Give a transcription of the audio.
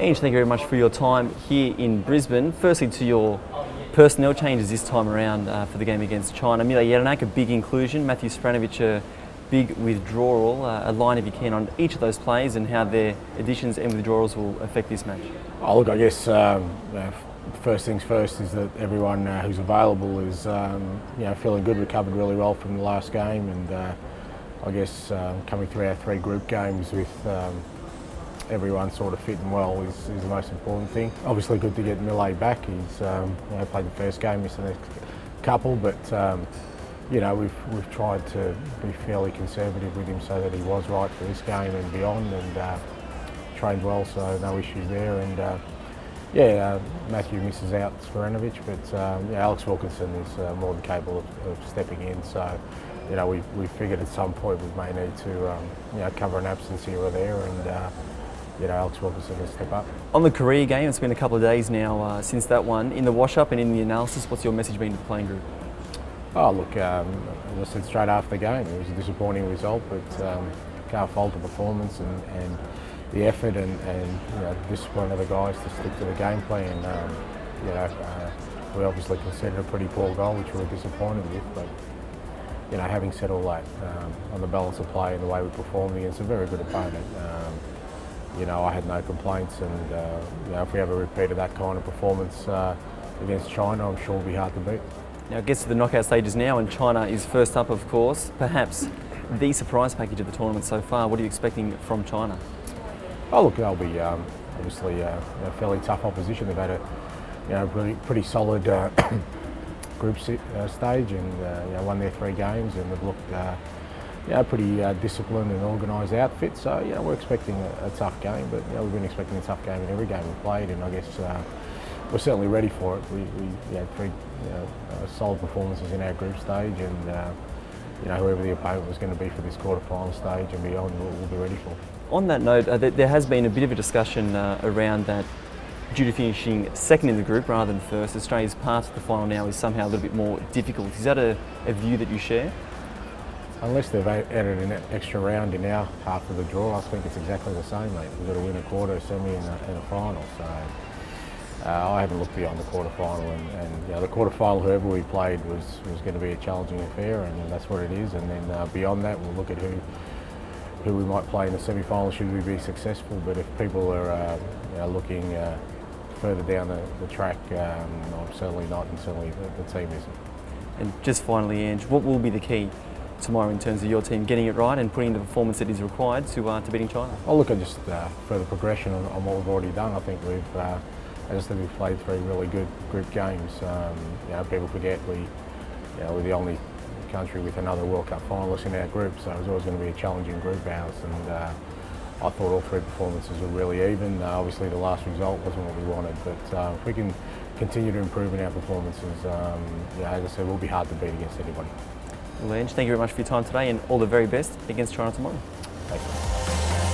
Ange, thank you very much for your time here in Brisbane. Firstly, to your personnel changes this time around for the game against China. Mile Jelinek, a big inclusion. Matthew Spranovic, a big withdrawal. A line, if you can, on each of those players and how their additions and withdrawals will affect this match. Oh, look, I guess first things first is that everyone who's available is feeling good, recovered really well from the last game, and I guess coming through our 3 group games with everyone sort of fit and well is the most important thing. Obviously good to get Mile back. He's played the first game, missed the next couple, but we've tried to be fairly conservative with him so that he was right for this game and beyond, and trained well, so no issues there. And Matthew misses out Spranovic, but Alex Wilkinson is more than capable of stepping in. So we figured at some point we may need to cover an absence here or there, and Alex Wilkinson can step up. On the career game, it's been a couple of days now since that one. In the wash-up and in the analysis, what's your message been to the playing group? Oh look, as I said straight after the game, it was a disappointing result, but can't fault the performance and the effort and discipline of the guys to stick to the game plan. We obviously conceded a pretty poor goal, which we were disappointed with, but having said all that, on the balance of play and the way we performed against a very good opponent, I had no complaints, and if we have a repeat of that kind of performance against China, I'm sure it'll be hard to beat. Now it gets to the knockout stages now, and China is first up, of course. Perhaps the surprise package of the tournament so far. What are you expecting from China? Oh look, they'll be obviously a fairly tough opposition. They've had a pretty solid group stage, and won their 3 games, and they've looked pretty disciplined and organised outfit. So we're expecting a tough game, but we've been expecting a tough game in every game we've played, and I guess we're certainly ready for it. We had 3 solid performances in our group stage, and whoever the opponent was going to be for this quarter-final stage and beyond, we'll be ready for. On that note, there has been a bit of a discussion around that due to finishing second in the group rather than first, Australia's path to the final now is somehow a little bit more difficult. Is that a view that you share? Unless they've added an extra round in our half of the draw, I think it's exactly the same, mate. We've got to win a quarter, a semi and a final. So I haven't looked beyond the quarter final, and the quarter final, whoever we played was going to be a challenging affair, and that's what it is. And then beyond that, we'll look at who we might play in the semi-final should we be successful. But if people are looking further down the track, I'm certainly not, and certainly the team isn't. And just finally, Ange, what will be the key tomorrow in terms of your team getting it right and putting the performance that is required to beating China? I'll look at just further progression on what we've already done. I think we've, as I said, we've played 3 really good group games. People forget we're the only country with another World Cup finalist in our group, so it was always going to be a challenging group ours, and I thought all 3 performances were really even. Obviously the last result wasn't what we wanted, but if we can continue to improve in our performances, as I said, we'll be hard to beat against anybody. Well, Ange, thank you very much for your time today, and all the very best against China tomorrow. Thank you.